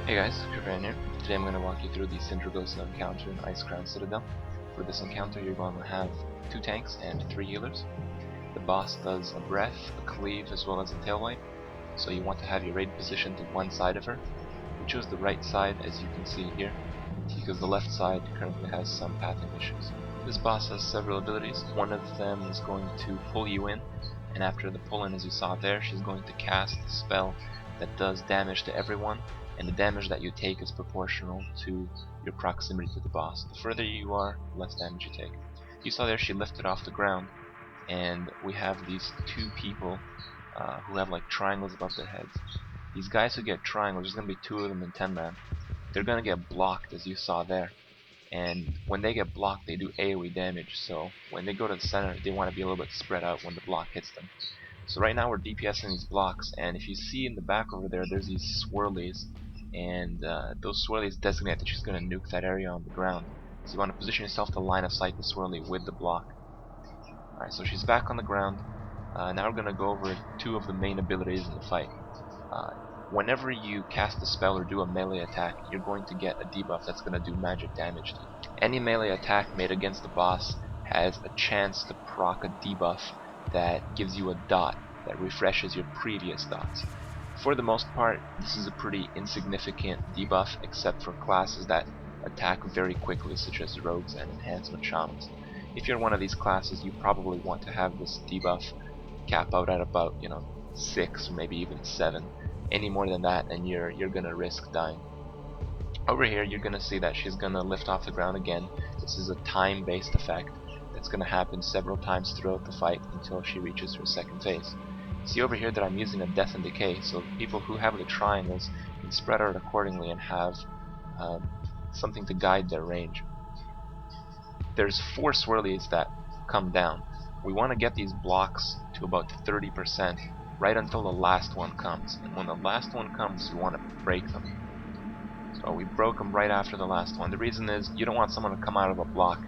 Hey guys, Kripparrian here. Today I'm going to walk you through the Sindragosa encounter in Icecrown Citadel. For this encounter you're going to have 2 tanks and 3 healers. The boss does a breath, a cleave, as well as a tail wipe, so you want to have your raid positioned to one side of her. We chose the right side, as you can see here, because the left side currently has some pathing issues. This boss has several abilities. One of them is going to pull you in, and after the pull-in, as you saw there, she's going to cast a spell that does damage to everyone, and the damage that you take is proportional to your proximity to the boss. The further you are, the less damage you take. You saw there she lifted off the ground, and we have these 2 people who have like triangles above their heads. These guys who get triangles, there's going to be 2 of them in 10 man. They're going to get blocked, as you saw there. And when they get blocked, they do AoE damage, so when they go to the center, they want to be a little bit spread out when the block hits them. So right now we're DPSing these blocks, and if you see in the back over there, there's these swirlies, and those swirlies designate that she's going to nuke that area on the ground. So you want to position yourself to line of sight the swirly with the block. Alright, so she's back on the ground. Now we're going to go over 2 of the main abilities in the fight. Whenever you cast a spell or do a melee attack, you're going to get a debuff that's going to do magic damage to you. Any melee attack made against the boss has a chance to proc a debuff that gives you a dot that refreshes your previous dots. For the most part, this is a pretty insignificant debuff, except for classes that attack very quickly, such as rogues and enhancement shamans. If you're one of these classes, you probably want to have this debuff cap out at about 6 or maybe even 7. Any more than that, and you're gonna risk dying. Over here, you're gonna see that she's gonna lift off the ground again. This is a time-based effect that's gonna happen several times throughout the fight until she reaches her second phase. See over here that I'm using a death and decay, so people who have the triangles can spread out accordingly and have something to guide their range. There's 4 swirlies that come down. We want to get these blocks to about 30% right until the last one comes, and when the last one comes you want to break them. So we broke them right after the last one. The reason is you don't want someone to come out of a block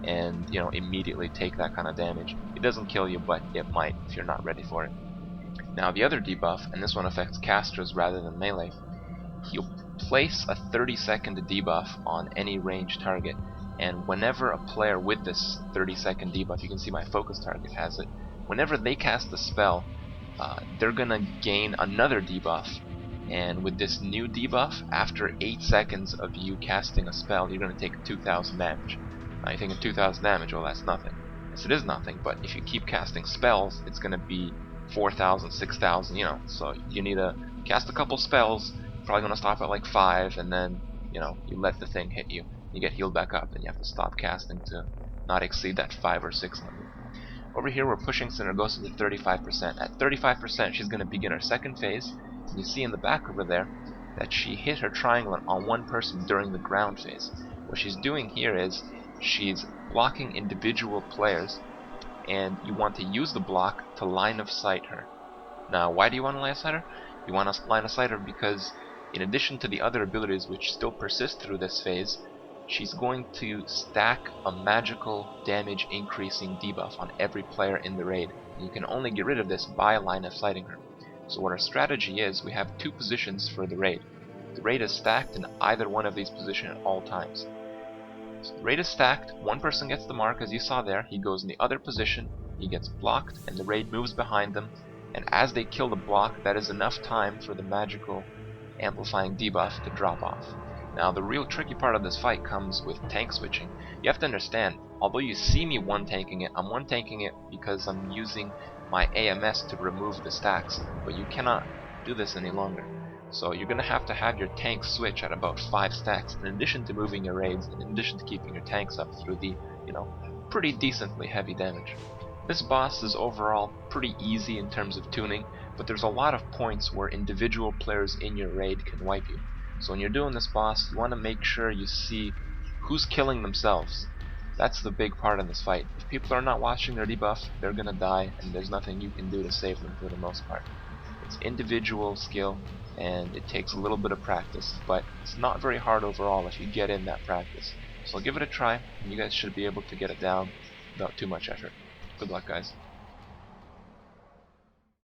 and immediately take that kind of damage. It doesn't kill you, but it might if you're not ready for it. Now the other debuff, and this one affects casters rather than melee, he'll place a 30-second debuff on any ranged target, and whenever a player with this 30-second debuff, you can see my focus target has it, whenever they cast a spell, they're gonna gain another debuff, and with this new debuff, after 8 seconds of you casting a spell, you're gonna take 2,000 damage. Now you're thinking 2,000 damage, well that's nothing. Yes, it is nothing, but if you keep casting spells, it's gonna be 4,000, 6,000, so you need to cast a couple spells, probably gonna stop at like 5, and then you let the thing hit you. You get healed back up, and you have to stop casting to not exceed that 5 or 6 number. Over here, we're pushing Sindragosa to 35%. At 35%, she's gonna begin her second phase, and you see in the back over there that she hit her triangle on one person during the ground phase. What she's doing here is she's blocking individual players, and you want to use the block to line of sight her. Now, why do you want to line of sight her? You want to line of sight her because in addition to the other abilities which still persist through this phase, she's going to stack a magical damage increasing debuff on every player in the raid. And you can only get rid of this by line of sighting her. So what our strategy is, we have 2 positions for the raid. The raid is stacked in either one of these positions at all times. So the raid is stacked, one person gets the mark, as you saw there, he goes in the other position, he gets blocked, and the raid moves behind them, and as they kill the block, that is enough time for the magical amplifying debuff to drop off. Now the real tricky part of this fight comes with tank switching. You have to understand, although you see me one-tanking it, I'm one-tanking it because I'm using my AMS to remove the stacks, but you cannot do this any longer. So you're going to have your tank switch at about 5 stacks, in addition to moving your raids, and in addition to keeping your tanks up through the, pretty decently heavy damage. This boss is overall pretty easy in terms of tuning, but there's a lot of points where individual players in your raid can wipe you. So when you're doing this boss, you want to make sure you see who's killing themselves. That's the big part in this fight. If people are not watching their debuff, they're gonna die, and there's nothing you can do to save them for the most part. It's individual skill, and it takes a little bit of practice, but it's not very hard overall if you get in that practice. So give it a try, and you guys should be able to get it down without too much effort. Good luck, guys.